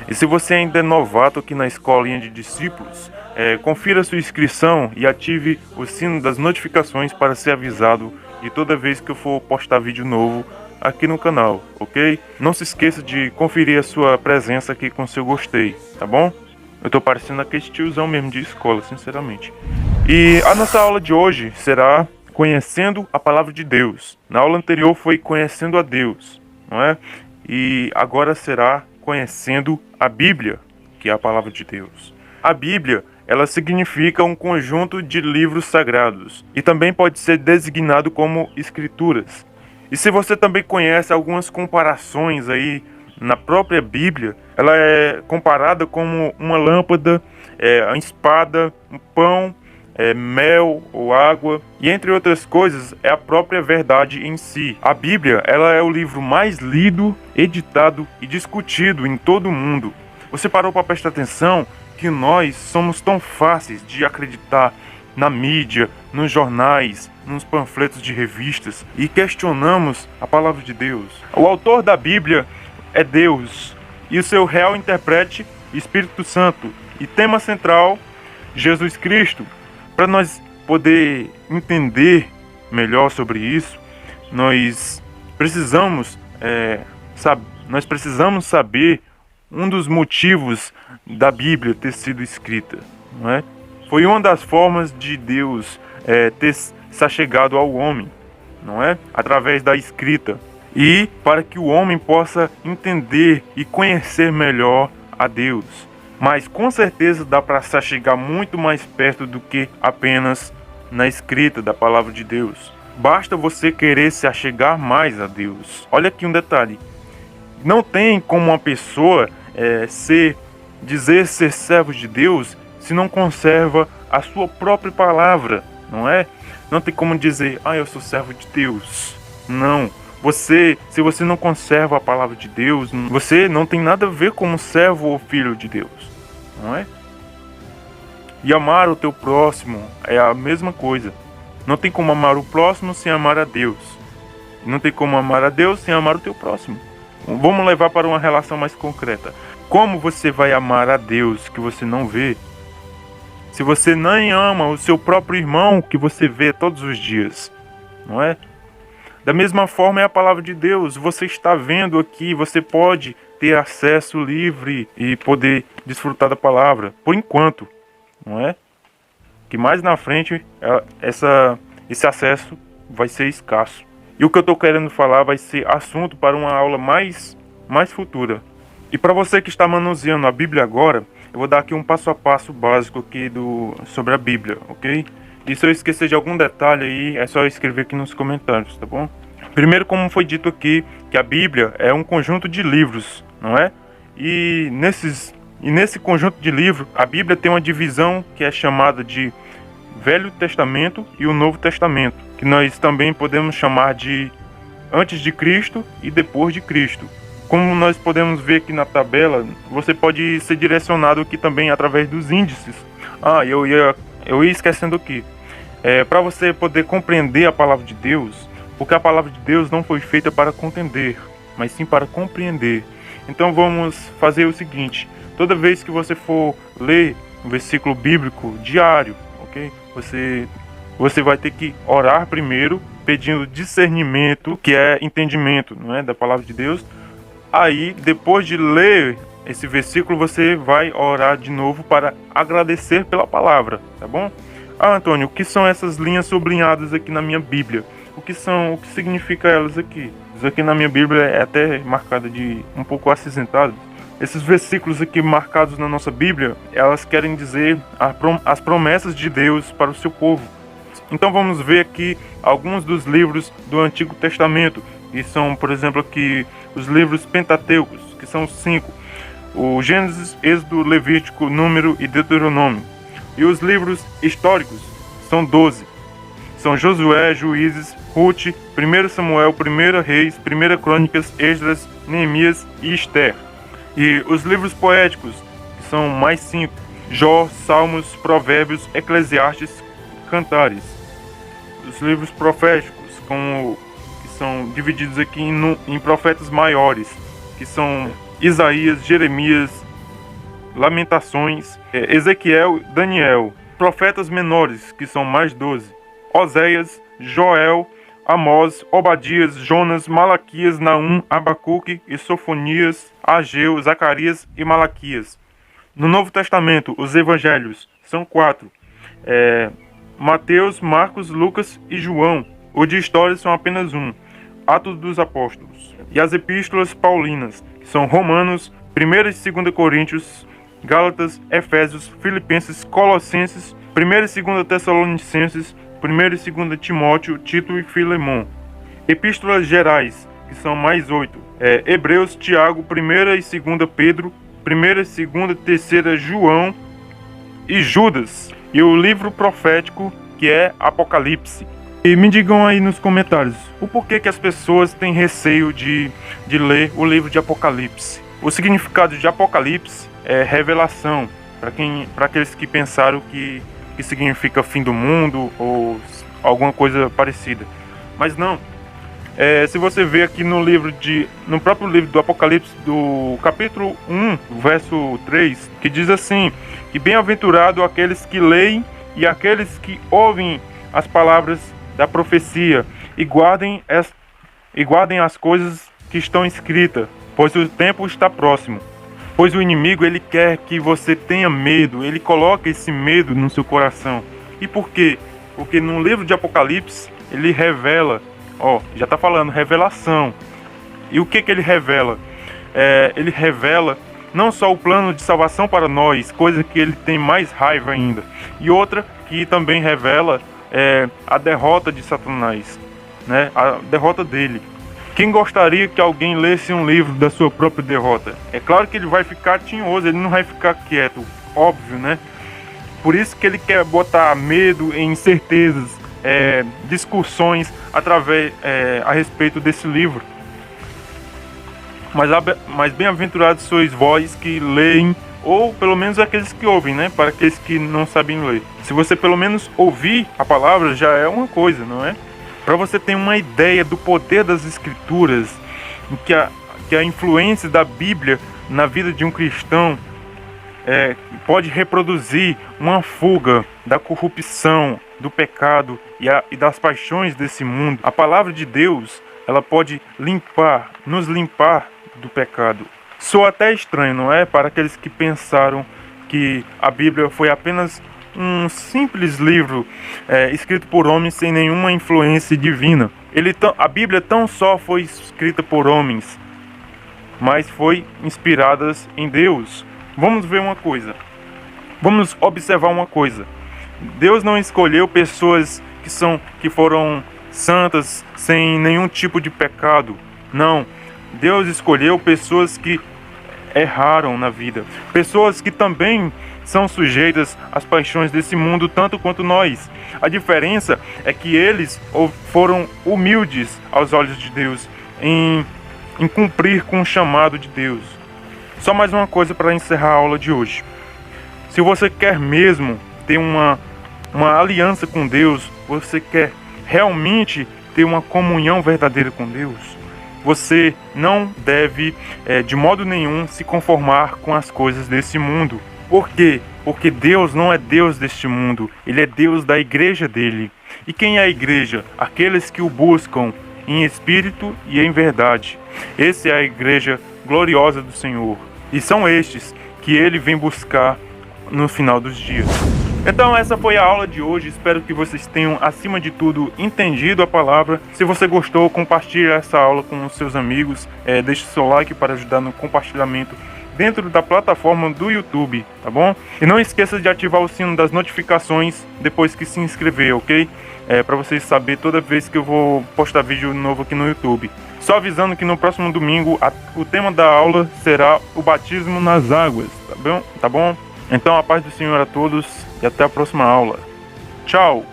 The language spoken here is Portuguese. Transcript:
E se você ainda é novato aqui na Escolinha de Discípulos, confira sua inscrição e ative o sino das notificações para ser avisado de toda vez que eu for postar vídeo novo aqui no canal, ok? Não se esqueça de conferir a sua presença aqui com seu gostei, tá bom? Eu tô parecendo aquele tiozão mesmo de escola, sinceramente. E a nossa aula de hoje será conhecendo a palavra de Deus. Na aula anterior foi conhecendo a Deus, não é? E agora será conhecendo a Bíblia, que é a palavra de Deus. A Bíblia, ela significa um conjunto de livros sagrados e também pode ser designado como escrituras. E se você também conhece algumas comparações aí na própria Bíblia, ela é comparada como uma lâmpada, a espada, um pão, mel ou água, e entre outras coisas, é a própria verdade em si. A Bíblia, ela é o livro mais lido, editado e discutido em todo o mundo. Você parou para prestar atenção que nós somos tão fáceis de acreditar na mídia, nos jornais, nos panfletos de revistas e questionamos a palavra de Deus? O autor da Bíblia é Deus e o seu real intérprete, Espírito Santo, e tema central, Jesus Cristo. Para nós poder entender melhor sobre isso, nós precisamos saber um dos motivos da Bíblia ter sido escrita, não é? Foi uma das formas de Deus ter se achegado ao homem, não é? Através da escrita. E para que o homem possa entender e conhecer melhor a Deus. Mas com certeza dá para se achegar muito mais perto do que apenas na escrita da palavra de Deus. Basta você querer se achegar mais a Deus. Olha aqui um detalhe. Não tem como uma pessoa dizer ser servo de Deus se não conserva a sua própria palavra, não é? Não tem como dizer, eu sou servo de Deus. Não. Se você não conserva a palavra de Deus, você não tem nada a ver como servo ou filho de Deus, não é? E amar o teu próximo é a mesma coisa. Não tem como amar o próximo sem amar a Deus. Não tem como amar a Deus sem amar o teu próximo. Vamos levar para uma relação mais concreta. Como você vai amar a Deus que você não vê, se você nem ama o seu próprio irmão que você vê todos os dias, não é? Da mesma forma é a palavra de Deus. Você está vendo aqui, você pode ter acesso livre e poder desfrutar da palavra, por enquanto, não é? Que mais na frente esse acesso vai ser escasso. E o que eu estou querendo falar vai ser assunto para uma aula mais futura. E para você que está manuseando a Bíblia agora, eu vou dar aqui um passo a passo básico aqui sobre a Bíblia, ok? E se eu esquecer de algum detalhe aí, é só escrever aqui nos comentários, tá bom? Primeiro, como foi dito aqui, que a Bíblia é um conjunto de livros, não é? E nesse conjunto de livros, a Bíblia tem uma divisão que é chamada de Velho Testamento e o Novo Testamento, que nós também podemos chamar de antes de Cristo e depois de Cristo. Como nós podemos ver aqui na tabela, você pode ser direcionado aqui também através dos índices. Eu ia esquecendo aqui. Para você poder compreender a palavra de Deus, porque a palavra de Deus não foi feita para contender, mas sim para compreender. Então vamos fazer o seguinte: toda vez que você for ler um versículo bíblico diário, ok? Você vai ter que orar primeiro, pedindo discernimento, que é entendimento, não é, da palavra de Deus. Aí, depois de ler esse versículo, você vai orar de novo para agradecer pela palavra, tá bom? Antônio, o que são essas linhas sublinhadas aqui na minha Bíblia? O que significa elas aqui? Isso aqui na minha Bíblia é até marcada de um pouco acinzentado. Esses versículos aqui marcados na nossa Bíblia, elas querem dizer as promessas de Deus para o seu povo. Então vamos ver aqui alguns dos livros do Antigo Testamento, que são, por exemplo, aqui os livros Pentateucos, que são 5. O Gênesis, Êxodo, Levítico, Número e Deuteronômio. E os livros históricos são 12. São Josué, Juízes, Ruth, 1 Samuel, 1 Reis, 1 Crônicas, Esdras, Neemias e Esther. E os livros poéticos, que são mais 5. Jó, Salmos, Provérbios, Eclesiastes, Cantares. Os livros proféticos, que são divididos aqui em profetas maiores, que são Isaías, Jeremias, Lamentações, Ezequiel, Daniel. Profetas menores, que são mais 12. Oséias, Joel, Amós, Obadias, Jonas, Malaquias, Naum, Abacuque e Sofonias, Ageu, Zacarias e Malaquias. No Novo Testamento, os evangelhos são 4. Mateus, Marcos, Lucas e João. O de histórias são apenas 1. Atos dos Apóstolos. E as epístolas paulinas, que são Romanos, 1 e 2 Coríntios, Gálatas, Efésios, Filipenses, Colossenses, 1 e 2 Tessalonicenses, 1 e 2 Timóteo, Tito e Filemon. Epístolas gerais, que são mais 8. Hebreus, Tiago, 1 e 2 Pedro, 1 e 2 e 3 João e Judas. E o livro profético, que é Apocalipse. E me digam aí nos comentários, o porquê que as pessoas têm receio de ler o livro de Apocalipse. O significado de Apocalipse é revelação, para aqueles que pensaram que significa fim do mundo ou alguma coisa parecida. Mas não. Se você ver aqui no próprio livro do Apocalipse, do capítulo 1, verso 3, que diz assim, que bem-aventurado aqueles que leem e aqueles que ouvem as palavras da profecia e guardem as coisas que estão escritas, pois o tempo está próximo. Pois o inimigo, ele quer que você tenha medo, ele coloca esse medo no seu coração. E por quê? Porque no livro de Apocalipse, ele revela, já está falando, revelação. E o que ele revela? Ele revela não só o plano de salvação para nós, coisa que ele tem mais raiva ainda. E outra que também revela a derrota de Satanás, né? A derrota dele. Quem gostaria que alguém lesse um livro da sua própria derrota? É claro que ele vai ficar tinhoso, ele não vai ficar quieto, óbvio, né? Por isso que ele quer botar medo e incertezas, discussões a respeito desse livro. Mas bem-aventurados sois vós que leem, ou pelo menos aqueles que ouvem, né? Para aqueles que não sabem ler. Se você pelo menos ouvir a palavra, já é uma coisa, não é? Para você ter uma ideia do poder das Escrituras, que a influência da Bíblia na vida de um cristão pode reproduzir uma fuga da corrupção, do pecado e das paixões desse mundo. A palavra de Deus, ela pode nos limpar do pecado. Soa até estranho, não é? Para aqueles que pensaram que a Bíblia foi apenas um simples livro escrito por homens sem nenhuma influência divina. A Bíblia tão só foi escrita por homens, mas foi inspirada em Deus. Vamos ver uma coisa. Vamos observar uma coisa. Deus não escolheu pessoas que foram santas sem nenhum tipo de pecado. Não. Deus escolheu pessoas que erraram na vida. Pessoas que também são sujeitas às paixões desse mundo tanto quanto nós. A diferença é que eles foram humildes aos olhos de Deus em cumprir com o chamado de Deus. Só mais uma coisa para encerrar a aula de hoje. Se você quer mesmo ter uma aliança com Deus, você quer realmente ter uma comunhão verdadeira com Deus, você não deve de modo nenhum se conformar com as coisas desse mundo. Por quê? Porque Deus não é Deus deste mundo, Ele é Deus da igreja dele. E quem é a igreja? Aqueles que o buscam em espírito e em verdade. Essa é a igreja gloriosa do Senhor. E são estes que Ele vem buscar no final dos dias. Então essa foi a aula de hoje, espero que vocês tenham, acima de tudo, entendido a palavra. Se você gostou, compartilhe essa aula com os seus amigos, deixe seu like para ajudar no compartilhamento dentro da plataforma do YouTube, tá bom? E não esqueça de ativar o sino das notificações depois que se inscrever, ok? Para vocês saberem toda vez que eu vou postar vídeo novo aqui no YouTube. Só avisando que no próximo domingo o tema da aula será o batismo nas águas, tá bom? Então a paz do Senhor a todos e até a próxima aula. Tchau!